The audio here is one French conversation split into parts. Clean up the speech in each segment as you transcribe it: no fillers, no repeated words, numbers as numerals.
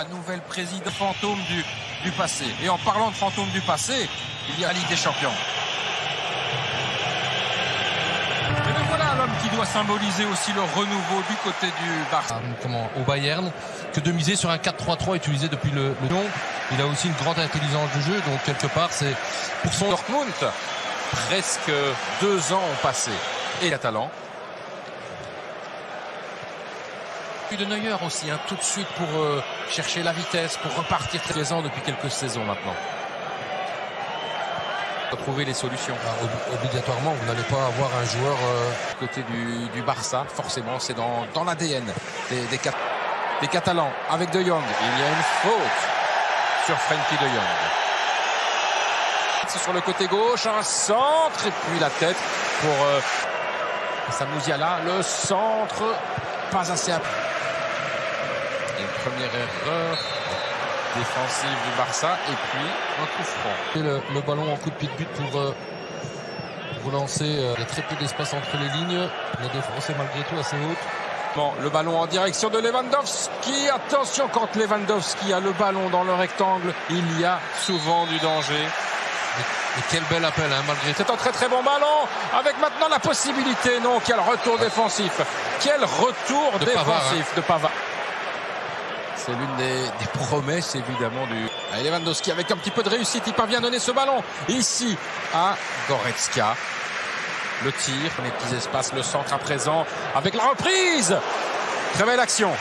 la nouvelle présidente fantôme du passé. Et en parlant de fantôme du passé, il y a la Ligue des Champions. Et bien voilà l'homme qui doit symboliser aussi le renouveau du côté du Barça. Au Bayern, que de miser sur un 4-3-3 utilisé depuis le Lyon. Il a aussi une grande intelligence de jeu, donc quelque part c'est pour son Dortmund. Presque 2 ans ont passé. Et Catalan. De Neuer aussi, tout de suite pour chercher la vitesse, pour repartir présent depuis quelques saisons maintenant. Trouver les solutions. Obligatoirement, vous n'allez pas avoir un joueur côté du Barça, forcément, c'est dans l'ADN des Catalans avec De Jong. Il y a une faute sur Frenkie De Jong. C'est sur le côté gauche, un centre et puis la tête pour Musiala. Le centre, pas assez. Une première erreur défensive du Barça et puis un coup franc. Le ballon en coup de pied de but pour relancer. Il y a très peu d'espace entre les lignes. La défense est malgré tout assez haute. Bon, le ballon en direction de Lewandowski. Attention, quand Lewandowski a le ballon dans le rectangle, il y a souvent du danger. Et quel bel appel, malgré tout. C'est un très très bon ballon avec maintenant la possibilité. Non, quel retour défensif. Quel retour défensif de Pavard. C'est l'une des promesses évidemment du Lewandowski avec un petit peu de réussite. Il parvient à donner ce ballon ici à Goretzka. Le tir, les petits espaces, le centre à présent avec la reprise. Très belle action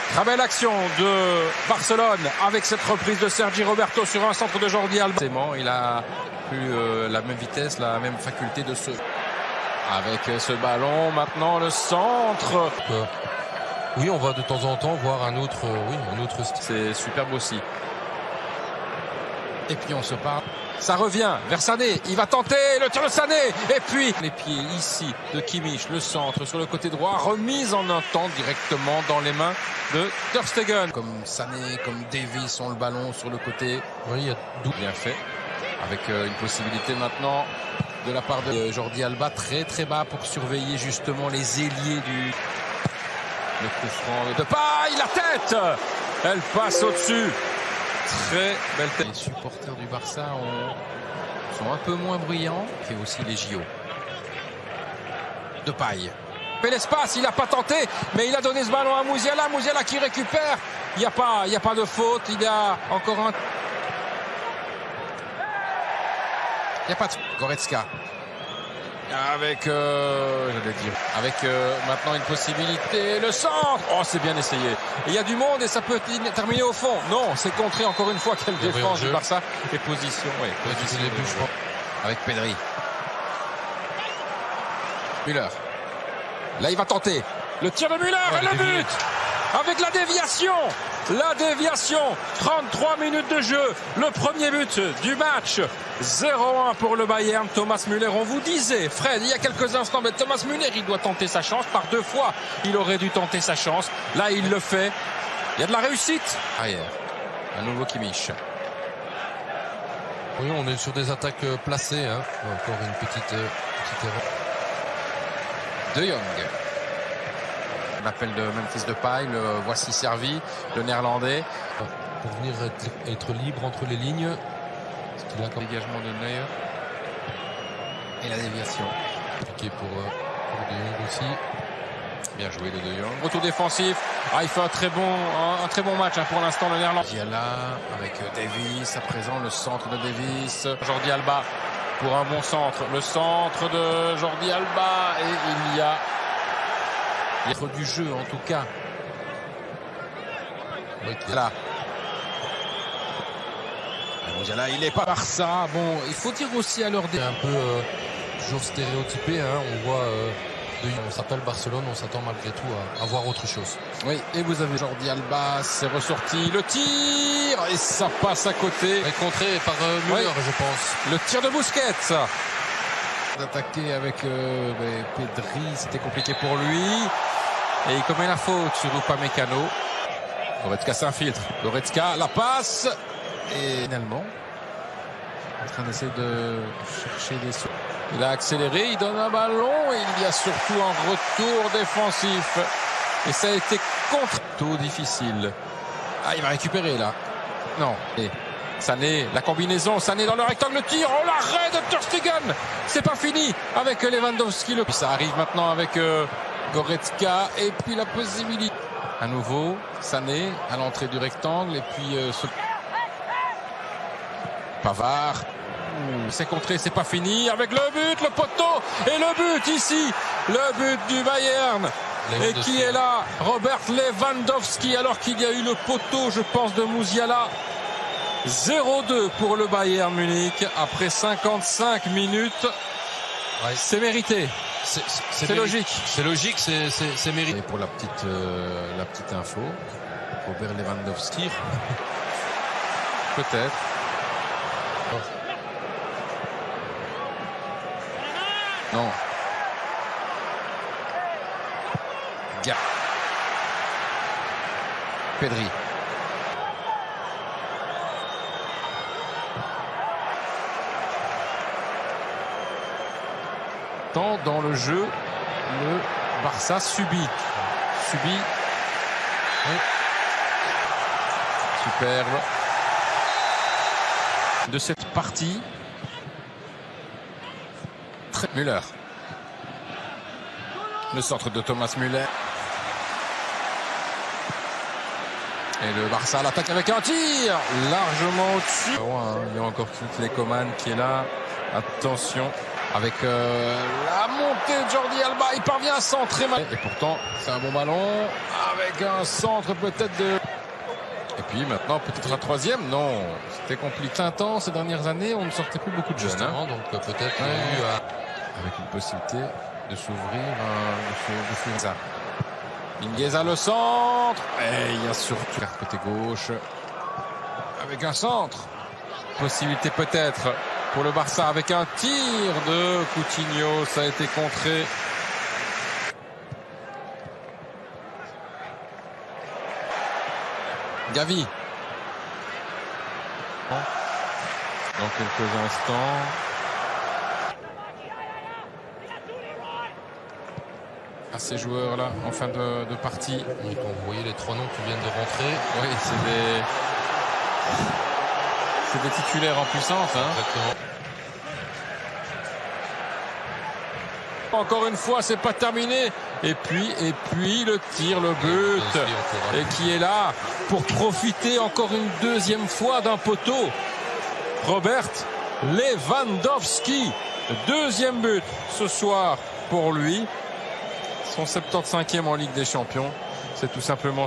de Barcelone avec cette reprise de Sergi Roberto sur un centre de Jordi Alba. Il a plus la même vitesse, la même faculté de se... Avec ce ballon, maintenant le centre. Oui, on va de temps en temps voir un autre style. C'est superbe aussi. Et puis on se parle. Ça revient vers Sané. Il va tenter le tir de Sané. Et puis les pieds ici de Kimmich, le centre sur le côté droit, remise en un temps directement dans les mains de Ter Stegen. Comme Sané, comme Davies ont le ballon sur le côté. Oui, il y a bien fait. Avec une possibilité maintenant de la part de Jordi Alba très très bas pour surveiller justement les ailiers du... Le coup franc de Depay, la tête. Elle passe au-dessus. Très belle tête. Les supporters du Barça sont un peu moins bruyants. Et aussi les JO. Depay. Mais l'espace, il n'a pas tenté, mais il a donné ce ballon à Musiala. Musiala qui récupère. Il n'y a pas de faute. Il y a encore un... Il n'y a pas de... Goretzka. Avec, maintenant une possibilité, le centre. Oh, c'est bien essayé. Il y a du monde et ça peut terminer au fond. Non, c'est contré encore une fois. Quelle défense du Barça. Et position, oui. Position avec Pedri. Müller. Là, il va tenter. Le tir de Müller et le but. Avec la déviation. 33 minutes de jeu, le premier but du match, 0-1 pour le Bayern. Thomas Müller, on vous disait, Fred, il y a quelques instants, mais Thomas Müller, il doit tenter sa chance. Par 2 fois, il aurait dû tenter sa chance. Là, il le fait. Il y a de la réussite. Arrière, un nouveau Kimmich. Oui, on est sur des attaques placées. Encore une petite erreur. De Jong. L'appel de Memphis Depay, le voici servi, le néerlandais. Pour venir être libre entre les lignes. Il a comme dégagement de Neuer. Et la déviation. Compliqué pour De Jong aussi. Bien joué de Jong. Retour défensif. Il fait un très bon match pour l'instant, le néerlandais. Musiala avec Davies à présent, le centre de Davies. Jordi Alba pour un bon centre. Le centre de Jordi Alba et il y a du jeu en tout cas. Là. Musiala, il est pas Barça. Bon, il faut dire aussi à l'heure des... Un peu toujours stéréotypé. On voit... on s'appelle Barcelone, on s'attend malgré tout à voir autre chose. Oui, et vous avez Jordi Alba, c'est ressorti. Le tir et ça passe à côté. Et contré par Müller, je pense. Le tir de Busquets. D'attaquer avec Pedri, c'était compliqué pour lui. Et il commet la faute sur Upamecano. Goretzka s'infiltre. Goretzka, la passe. Et finalement, en train d'essayer de chercher des sauts. Il a accéléré, il donne un ballon. Et il y a surtout un retour défensif. Et ça a été contre. Tout difficile. Il va récupérer là. Non. Et Sané, la combinaison, Sané dans le rectangle, le tir, oh l'arrêt de Ter Stegen. C'est pas fini avec Lewandowski. Puis ça arrive maintenant avec Goretzka et puis la possibilité. À nouveau, Sané à l'entrée du rectangle et puis Pavard. C'est contré, c'est pas fini avec le but, le poteau et le but ici, le but du Bayern. Et qui est là? Robert Lewandowski, alors qu'il y a eu le poteau, je pense, de Musiala. 0-2 pour le Bayern Munich après 55 minutes. Ouais. C'est mérité. C'est logique. C'est logique, c'est mérité. Et pour la petite info, Robert Lewandowski, peut-être. Non. Gars. Pedri. Tant dans le jeu, le Barça subit. Oui. Superbe. De cette partie. Müller. Le centre de Thomas Müller. Et le Barça l'attaque avec un tir largement au-dessus. Il y a encore Kingsley Coman qui est là. Attention avec la montée de Jordi Alba. Il parvient à centrer. Et pourtant, c'est un bon ballon avec un centre peut-être de... Et puis maintenant, peut-être un troisième. Non, c'était compliqué. Un temps, ces dernières années, on ne sortait plus beaucoup de jeunes. Justement, donc peut-être avec une possibilité de s'ouvrir ça. Mingueza le centre. Et il y a surtout côté gauche avec un centre. Possibilité peut-être pour le Barça avec un tir de Coutinho. Ça a été contré. Gavi. Dans quelques instants. À ces joueurs-là en fin de partie. Donc, vous voyez les trois noms qui viennent de rentrer. Oui, c'est des titulaires en puissance. Hein. Exactement. Encore une fois, c'est pas terminé. Et puis le tir, le but. Et qui est là pour profiter encore une deuxième fois d'un poteau. Robert Lewandowski. Deuxième but ce soir pour lui. Son 75e en Ligue des Champions. C'est tout simplement